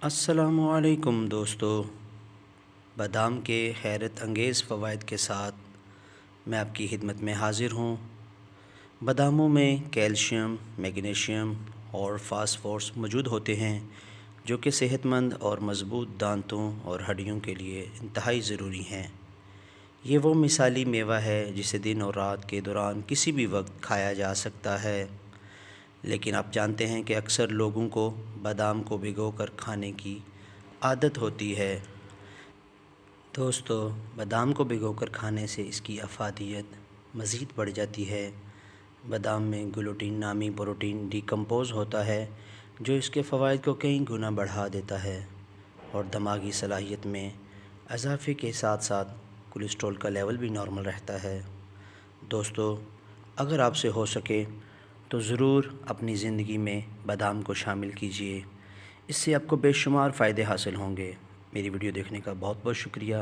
السلام علیکم دوستو، بادام کے حیرت انگیز فوائد کے ساتھ میں آپ کی خدمت میں حاضر ہوں۔ باداموں میں کیلشیم، میگنیشیم اور فاسفورس موجود ہوتے ہیں جو کہ صحت مند اور مضبوط دانتوں اور ہڈیوں کے لیے انتہائی ضروری ہیں۔ یہ وہ مثالی میوہ ہے جسے دن اور رات کے دوران کسی بھی وقت کھایا جا سکتا ہے، لیکن آپ جانتے ہیں کہ اکثر لوگوں کو بادام کو بھگو کر کھانے کی عادت ہوتی ہے۔ دوستو، بادام کو بھگو کر کھانے سے اس کی افادیت مزید بڑھ جاتی ہے۔ بادام میں گلوٹین نامی پروٹین ڈیکمپوز ہوتا ہے جو اس کے فوائد کو کئی گنا بڑھا دیتا ہے اور دماغی صلاحیت میں اضافے کے ساتھ ساتھ کولیسٹرول کا لیول بھی نارمل رہتا ہے۔ دوستو، اگر آپ سے ہو سکے تو ضرور اپنی زندگی میں بادام کو شامل کیجیے، اس سے آپ کو بے شمار فائدے حاصل ہوں گے۔ میری ویڈیو دیکھنے کا بہت بہت شکریہ۔